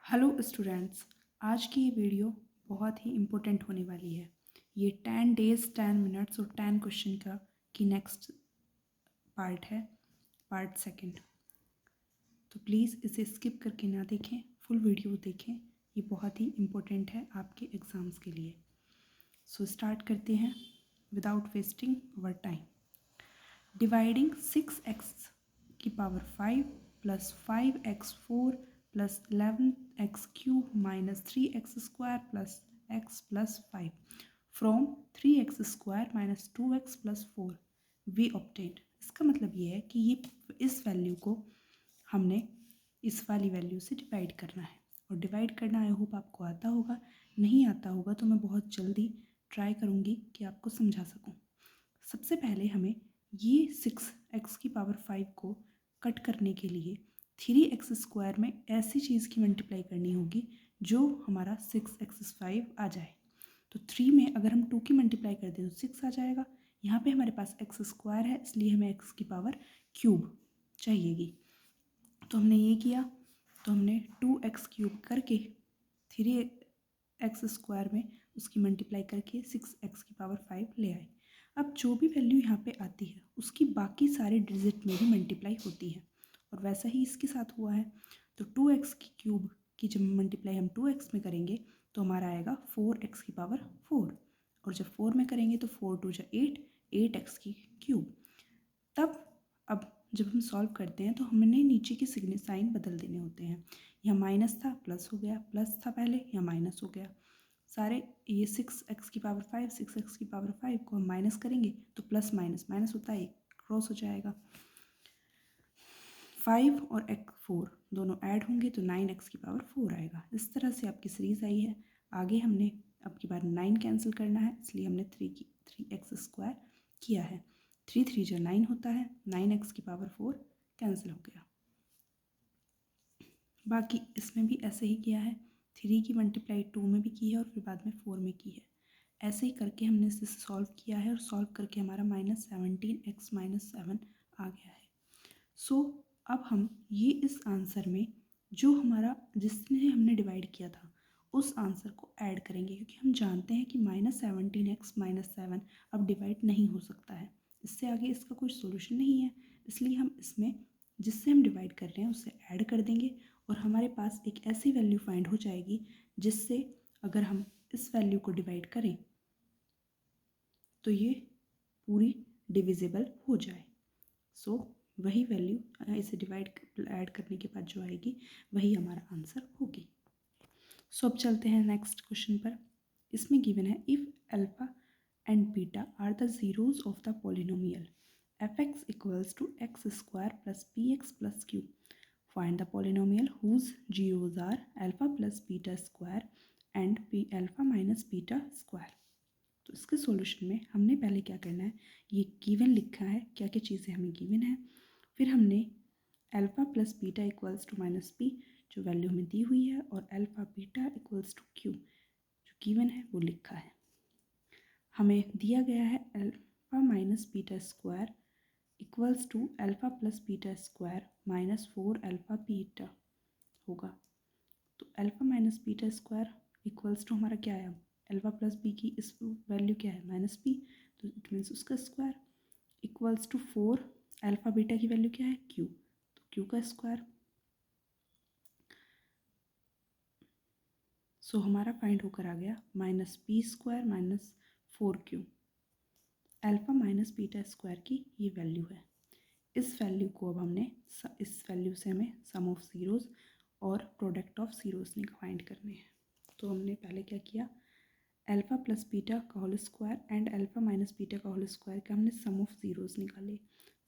Hello students, आज की ये वीडियो बहुत ही इम्पोर्टेंट होने वाली है। ये 10 डेज 10 मिनट्स और 10 क्वेश्चन का की नेक्स्ट पार्ट है, पार्ट सेकंड। तो प्लीज़ इसे स्किप करके ना देखें, फुल वीडियो देखें। ये बहुत ही इम्पोर्टेंट है आपके एग्ज़ाम्स के लिए। सो स्टार्ट करते हैं without wasting our time. Dividing 6x की power 5 plus 5x4 plus 11x³ minus 3x² plus x plus 5 from 3x² minus 2x plus 4 we obtained. इसका मतलब ये है कि ये इस वैल्यू को हमने इस वाली वैल्यू से डिवाइड करना है। और डिवाइड करना आई होप आपको आता होगा, नहीं आता होगा तो मैं बहुत जल्दी ट्राई करूँगी कि आपको समझा सकूँ। सबसे पहले हमें ये 6x की पावर 5 को कट करने के लिए 3x² में ऐसी चीज़ की मल्टीप्लाई करनी होगी जो हमारा 6x5 आ जाए। तो 3 में अगर हम 2 की मल्टीप्लाई कर दें तो 6 आ जाएगा। यहाँ पे हमारे पास x² है, इसलिए हमें x की पावर क्यूब चाहिएगी। तो हमने ये किया, तो हमने 2x³ करके 3x² में उसकी मल्टीप्लाई करके 6x की पावर 5 ले आए। अब जो भी वैल्यू यहाँ पे आती है उसकी बाकी सारे डिजिट में भी मल्टीप्लाई होती है, और वैसा ही इसके साथ हुआ है। तो 2x³ की जब मल्टीप्लाई हम 2x में करेंगे तो हमारा आएगा 4x की पावर 4, और जब 4 में करेंगे तो 4 2 जा 8, 8x³ तब अब जब हम सॉल्व करते हैं तो हमने नीचे की साइन बदल देने होते हैं। यहाँ माइनस था प्लस हो गया, प्लस था पहले यहाँ माइनस हो गया। सारे ये 6x की पावर 5 6x की पावर 5 को हम माइनस करेंगे तो प्लस माइनस माइनस होता है, क्रॉस हो जाएगा। 5 और 4 दोनों ऐड होंगे तो 9x की पावर 4 आएगा। इस तरह से आपकी सीरीज आई है। आगे हमने अब की बार 9 कैंसिल करना है, इसलिए हमने 3x² किया है। 3 3 जो 9 होता है, 9x की पावर 4 कैंसिल हो गया। बाकी इसमें भी ऐसे ही किया है, 3 की मल्टीप्लाई 2 में भी की है और फिर बाद में 4 में की है। ऐसे ही करके हमने इसे सॉल्व किया है, और सॉल्व करके हमारा -17x - 7 आ गया है। सो अब हम ये इस आंसर में जो हमारा जिसने हमने डिवाइड किया था उस आंसर को ऐड करेंगे, क्योंकि हम जानते हैं कि -17x - 7 अब डिवाइड नहीं हो सकता है। इससे आगे इसका कोई सोल्यूशन नहीं है, इसलिए हम इसमें जिससे हम डिवाइड कर रहे हैं उसे ऐड कर देंगे, और हमारे पास एक ऐसी वैल्यू फाइंड हो जाएगी जिससे अगर हम इस वैल्यू को डिवाइड करें तो ये पूरी डिविजिबल हो जाए। सो वही वैल्यू इसे डिवाइड ऐड करने के बाद जो आएगी वही हमारा आंसर होगी। सो अब चलते हैं नेक्स्ट क्वेश्चन पर। इसमें गिवन है if alpha and beta are the zeros of the polynomial fx equals to x² plus px plus q, find the polynomial whose zeros are alpha plus beta square and p alpha minus beta square. तो इसके solution में हमने पहले क्या करना है, ये given लिखा है क्या क्या चीज़ें हमें गिवन है, फिर हमने alpha plus beta equals to minus P जो वैल्यू हमें दी हुई है, और alpha beta equals to Q जो गिवन है वो लिखा है। हमें दिया गया है alpha minus beta square equals to alpha plus beta square minus 4 alpha beta होगा। तो alpha minus beta square equals to हमारा क्या है, अल्फा प्लस बी की इस वैल्यू क्या है माइनस बी, तो इट मीन्स उसका square equals to 4 alpha beta की वैल्यू क्या है क्यू, तो क्यू का स्क्वायर। सो हमारा फाइंड होकर आ गया -p² minus 4q। Alpha minus beta square की ये वैल्यू है। इस वैल्यू को अब हमने इस वैल्यू से हमें सम ऑफ ज़ीरोज़ और प्रोडक्ट ऑफ ज़ीरोज़ फाइंड करने हैं। तो हमने पहले क्या किया, अल्फा प्लस बीटा का whole square and alpha minus beta का होल स्क्वायर का हमने सम ऑफ ज़ीरोज़ निकाले।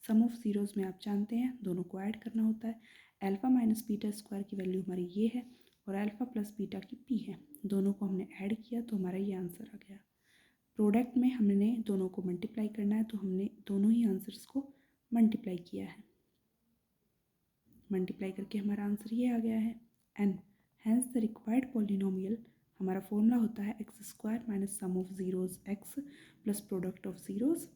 सम ऑफ ज़ीरोज़ में आप जानते हैं दोनों को ऐड करना होता है। अल्फा माइनस बीटा स्क्वायर की वैल्यू हमारी ये है और अल्फा प्लस बीटा की पी है, दोनों को हमने ऐड किया तो हमारा ये आंसर आ गया। प्रोडक्ट में हमने दोनों को मल्टीप्लाई करना है, तो हमने दोनों ही आंसर्स को मल्टीप्लाई किया है। मल्टीप्लाई करके हमारा आंसर ये आ गया है, and hence the required polynomial हमारा फॉर्मूला होता है x² minus sum of zeros x plus product of zeros.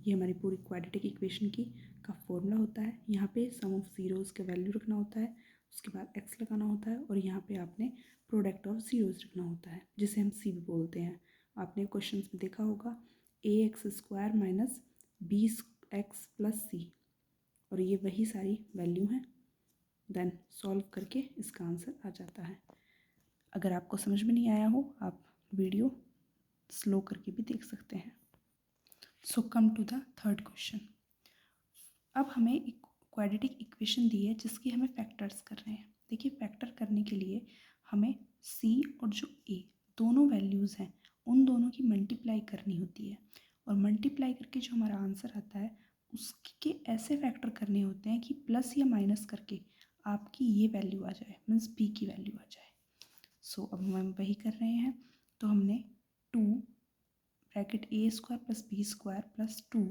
ये हमारी पूरी क्वाड्रेटिक इक्वेशन की का फॉर्मूला होता है। यहाँ पे सम ऑफ ज़ीरोज़ का वैल्यू रखना होता है, उसके बाद एक्स लगाना होता है और यहाँ पे आपने प्रोडक्ट ऑफ ज़ीरोज़ रखना होता है, जिसे हम सी भी बोलते हैं। आपने क्वेश्चंस में देखा होगा ax² minus b x plus c, और ये वही सारी वैल्यू हैं। देन सॉल्व करके इसका आंसर आ जाता है। अगर आपको समझ में नहीं आया हो, आप वीडियो स्लो करके भी देख सकते हैं। So come to the third question. अब हमें एक क्वाड्रेटिक इक्वेशन दी है जिसकी हमें फैक्टर्स करने हैं। देखिए, फैक्टर करने के लिए हमें सी और जो ए दोनों वैल्यूज़ हैं उन दोनों की मल्टीप्लाई करनी होती है, और मल्टीप्लाई करके जो हमारा आंसर आता है उसके ऐसे फैक्टर करने होते हैं कि प्लस या माइनस करके आपकी ये वैल्यू आ जाए, मीन्स बी की वैल्यू आ जाए। सो अब हम वही कर रहे हैं। तो हमने 2 bracket a² plus b² plus 2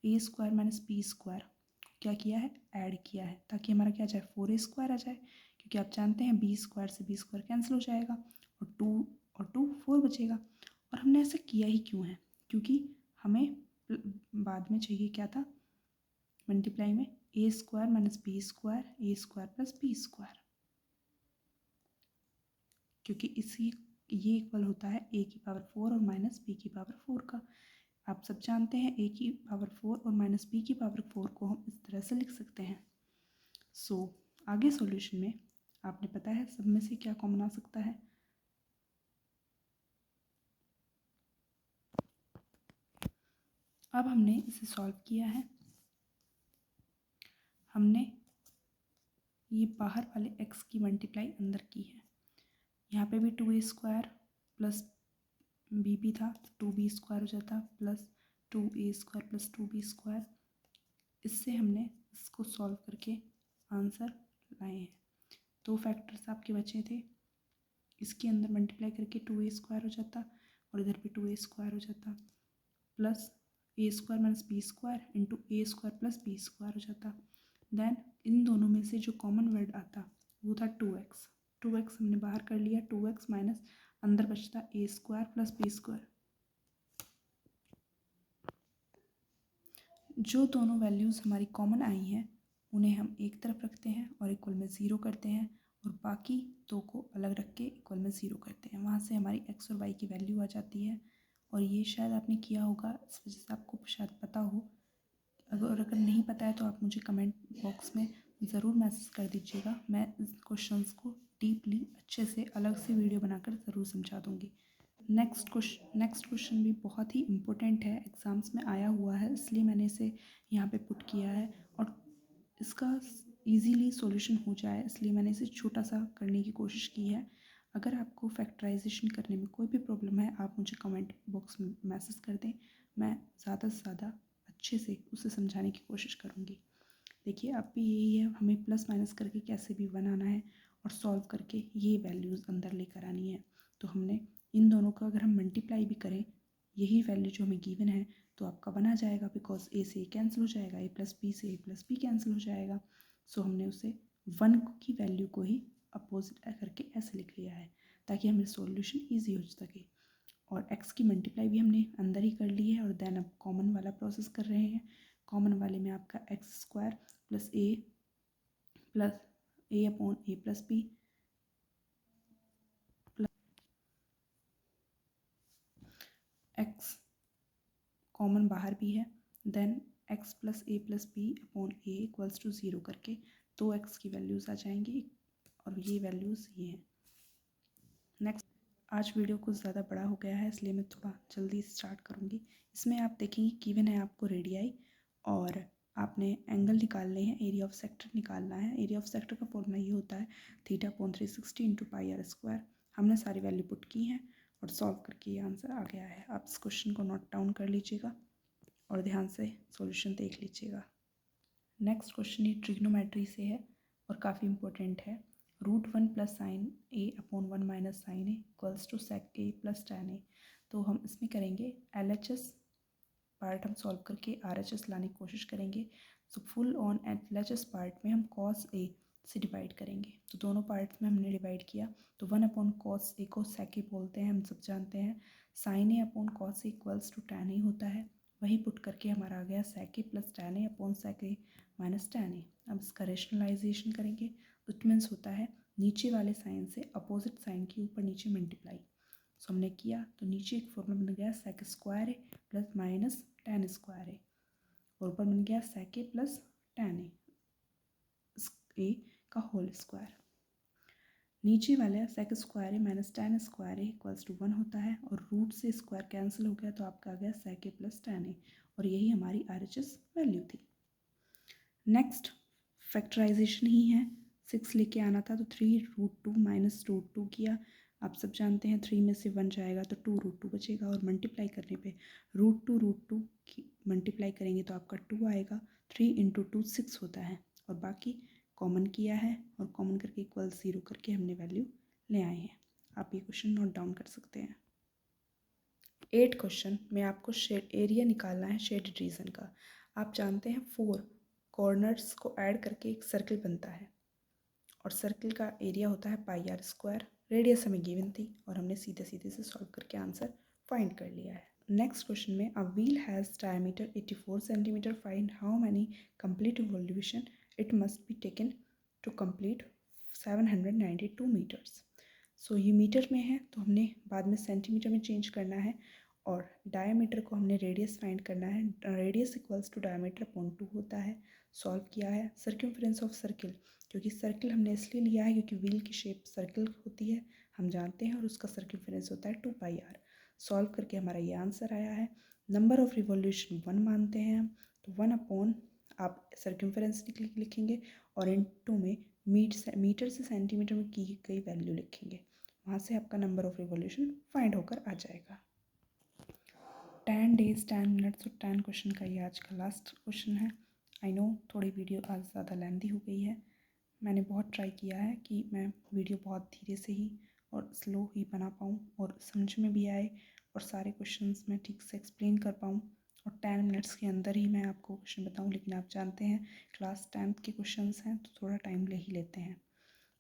a² minus b² क्या किया है, ऐड किया है, ताकि हमारा क्या आ जाए, 4a² आ जाए, क्योंकि आप जानते हैं b² से b² कैंसिल हो जाएगा और 2 4 बचेगा। और हमने ऐसा किया ही क्यों है, क्योंकि हमें बाद में चाहिए क्या था, मल्टीप्लाई में a² minus b² a² plus b², क्योंकि इसी ये इक्वल होता है a की पावर 4 और माइनस b की पावर 4 का। आप सब जानते हैं a की पावर 4 और माइनस b की पावर 4 को हम इस तरह से लिख सकते हैं। सो आगे सॉल्यूशन में आपने पता है सब में से क्या कॉमन आ सकता है। अब हमने इसे सॉल्व किया है। हमने ये बाहर वाले x की मल्टीप्लाई अंदर की है। यहाँ पे भी 2a² प्लस b था तो 2b² हो जाता, प्लस 2a² प्लस 2b²। इससे हमने इसको सॉल्व करके आंसर लाए हैं। 2 फैक्टर्स आपके बचे थे, इसके अंदर मल्टीप्लाई करके 2a² हो जाता और इधर भी 2a² हो जाता, plus a² minus b² into a² plus b² हो जाता। देन इन दोनों में से जो कॉमन वर्ड आता वो था 2x। 2x हमने बाहर कर लिया, 2x माइनस अंदर बचता a² प्लस b²। जो दोनों वैल्यूज़ हमारी कॉमन आई हैं उन्हें हम एक तरफ रखते हैं और इक्वल में 0 करते हैं, और बाकी दो को अलग रख के इक्वल में 0 करते हैं। वहाँ से हमारी x और y की वैल्यू आ जाती है। और ये शायद आपने किया होगा, इस वजह से आपको शायद पता हो। अगर नहीं पता है तो आप मुझे कमेंट बॉक्स में ज़रूर मैसेज कर दीजिएगा। मैं इस क्वेश्चंस को डीपली अच्छे से अलग से वीडियो बनाकर ज़रूर समझा दूँगी। नेक्स्ट क्वेश्चन भी बहुत ही इम्पोर्टेंट है, एग्ज़ाम्स में आया हुआ है, इसलिए मैंने इसे यहाँ पे पुट किया है, और इसका इजीली सॉल्यूशन हो जाए इसलिए मैंने इसे छोटा सा करने की कोशिश की है। अगर आपको फैक्टराइजेशन करने में कोई भी प्रॉब्लम है आप मुझे कमेंट बॉक्स में मैसेज कर दें, मैं ज़्यादा से ज़्यादा अच्छे से उसे समझाने की कोशिश करूँगी। देखिए, अब भी यही है, हमें प्लस माइनस करके कैसे भी बनाना है और सॉल्व करके ये वैल्यूज़ अंदर लेकर आनी है। तो हमने इन दोनों का अगर हम मल्टीप्लाई भी करें, यही वैल्यू जो हमें गिवन है तो आपका बना जाएगा, बिकॉज ए से ए कैंसिल हो जाएगा, ए प्लस बी से ए प्लस बी कैंसिल हो जाएगा। सो हमने उसे 1 की वैल्यू को ही अपोजिट करके ऐसे लिख लिया है ताकि हमें सॉल्यूशन ईजी हो सके। और x की मल्टीप्लाई भी हमने अंदर ही कर ली है, और देन अब कॉमन वाला प्रोसेस कर रहे हैं। कॉमन वाले में आपका x² plus A upon A plus B x common बाहर भी है, then x plus B upon A equals to 0 करके 2x की वैल्यूज़ आ जाएंगी, और ये वैल्यूज़ ये हैं। नेक्स्ट, आज वीडियो कुछ ज़्यादा बड़ा हो गया है इसलिए मैं थोड़ा जल्दी स्टार्ट करूँगी। इसमें आप देखेंगे गिवन है आपको रेडियाई, और आपने एंगल निकालने हैं, एरिया ऑफ सेक्टर निकालना है। एरिया ऑफ सेक्टर का फॉर्मूला ये होता है θ/360 इंटू πr²। हमने सारी वैल्यू पुट की हैं और सॉल्व करके ये आंसर आ गया है। आप इस क्वेश्चन को नोट डाउन कर लीजिएगा और ध्यान से सॉल्यूशन देख लीजिएगा। नेक्स्ट क्वेश्चन ये ट्रिग्नोमेट्री से है और काफ़ी इंपॉर्टेंट है। √1 plus sine a upon 1 minus sine a equals to sec a plus tan a. तो हम इसमें करेंगे LHS पार्ट हम सॉल्व करके RHS लाने की कोशिश करेंगे। So full on LHS part में हम cos a से डिवाइड करेंगे। तो दोनों पार्ट्स में हमने डिवाइड किया, तो 1 अपॉन cos a को sec a बोलते हैं, हम सब जानते हैं। Sine a upon cos a equals to tan a होता है, वही पुट करके हमारा आ गया sec a plus tan A upon sec a। Minus tan a। अब इसका रेशनलाइजेशन करेंगे तो इट मीन्स होता है नीचे वाले साइन से अपोजिट साइन की ऊपर नीचे मल्टीप्लाई। सो हमने किया तो नीचे एक फॉर्मूला बन गया सेक स्क्वायर ए प्लस माइनस tan स्क्वायर ए, और ऊपर बन गया सेक ए प्लस tan ए का होल स्क्वायर। नीचे वाले sec square A minus tan square A equals to 1 होता है, और रूट से स्क्वायर कैंसिल हो गया तो आपका आ गया सेक ए प्लस tan ए, और यही हमारी RHS वैल्यू थी। नेक्स्ट फैक्टराइजेशन ही है, 6 लेके आना था तो 3√2 माइनस √2 किया। आप सब जानते हैं 3 में से 1 जाएगा तो 2√2 बचेगा, और मल्टीप्लाई करने पे √2 की मल्टीप्लाई करेंगे तो आपका 2 आएगा। 3 × 2 6 होता है, और बाकी कॉमन किया है और कॉमन करके इक्वल 0 करके हमने वैल्यू ले आए हैं। आप ये क्वेश्चन नोट डाउन कर सकते हैं। 8 क्वेश्चन में आपको शेड एरिया निकालना है शेडेड रीजन का। आप जानते हैं 4 कॉर्नर्स को ऐड करके एक सर्कल बनता है, और सर्कल का एरिया होता है πr²। रेडियस हमें गिवन थी और हमने सीधे सीधे से सॉल्व करके आंसर फाइंड कर लिया है। नेक्स्ट क्वेश्चन में a wheel has diameter 84 centimetre, find how many complete evolution it must be taken to complete 792 metres. So ये मीटर में है तो हमने बाद में सेंटीमीटर में चेंज करना है, और डायमीटर को हमने रेडियस फाइंड करना है। Radius equals to diameter upon 2 होता है। सॉल्व किया है। सर्कमफ्रेंस ऑफ सर्किल, क्योंकि सर्किल हमने इसलिए लिया है क्योंकि व्हील की शेप सर्किल होती है, हम जानते हैं, और उसका सर्कमफ्रेंस होता है 2πr। सॉल्व करके हमारा ये आंसर आया है। नंबर ऑफ रिवॉल्यूशन 1 मानते हैं हम, तो 1 अपॉन आप सर्कमफ्रेंस लिखेंगे, और इन 2 में मीटर से सेंटीमीटर में की गई वैल्यू लिखेंगे। वहाँ से आपका नंबर ऑफ रिवॉल्यूशन फाइंड होकर आ जाएगा। 10 days 10 minutes और 10 क्वेश्चन का ये आज का लास्ट क्वेश्चन है। आई नो थोड़ी वीडियो आज ज़्यादा लेंथी हो गई है। मैंने बहुत ट्राई किया है कि मैं वीडियो बहुत धीरे से ही और स्लो ही बना पाऊँ और समझ में भी आए, और सारे क्वेश्चंस मैं ठीक से एक्सप्लेन कर पाऊँ, और 10 मिनट्स के अंदर ही मैं आपको क्वेश्चन बताऊँ। लेकिन आप जानते हैं क्लास 10th के क्वेश्चंस हैं तो थोड़ा टाइम ले ही लेते हैं।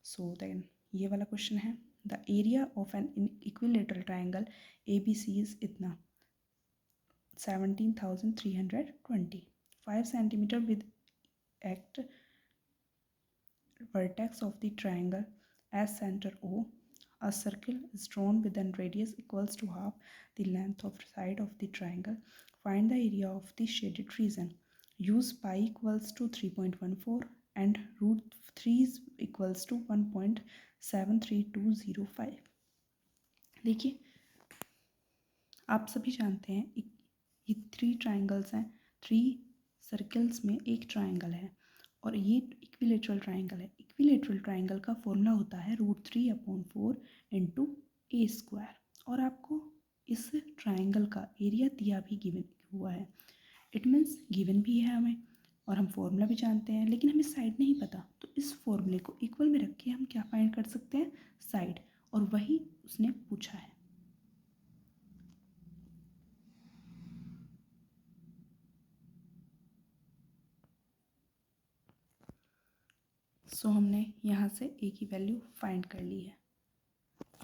सो देन ये वाला क्वेश्चन है, the area of an equilateral triangle ABC is इतना 17,320, 5 centimeter with at vertex of the triangle as center O. A circle is drawn with a radius equals to half the length of side of the triangle. Find the area of the shaded region. Use pi equals to 3.14 and √3 equals to 1.73205। देखिए आप सभी जानते हैं ये 3 triangles हैं, 3 circles में एक triangle है, और ये इक्विलेटरल ट्राइंगल है। इक्विलेटरल ट्राइंगल का फॉर्मूला होता है √3/4 × a², और आपको इस ट्राइंगल का एरिया दिया भी गिवन हुआ है। इट मीन्स गिवन भी है हमें, और हम फॉर्मूला भी जानते हैं, लेकिन हमें साइड नहीं पता, तो इस फॉर्मूले को इक्वल में रख के हम क्या फाइंड कर सकते हैं, साइड, और वही उसने पूछा है। सो हमने यहाँ से ए की वैल्यू फाइंड कर ली है।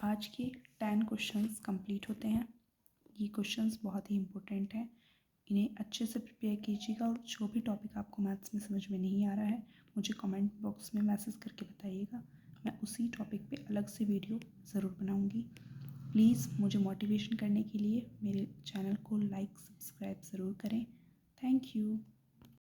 आज के 10 क्वेश्चंस कंप्लीट होते हैं। ये क्वेश्चंस बहुत ही इम्पोर्टेंट हैं, इन्हें अच्छे से प्रिपेयर कीजिएगा, और जो भी टॉपिक आपको मैथ्स में समझ में नहीं आ रहा है मुझे कमेंट बॉक्स में मैसेज करके बताइएगा, मैं उसी टॉपिक पे अलग से वीडियो ज़रूर बनाऊँगी। प्लीज़ मुझे मोटिवेशन करने के लिए मेरे चैनल को लाइक सब्सक्राइब ज़रूर करें। Thank you.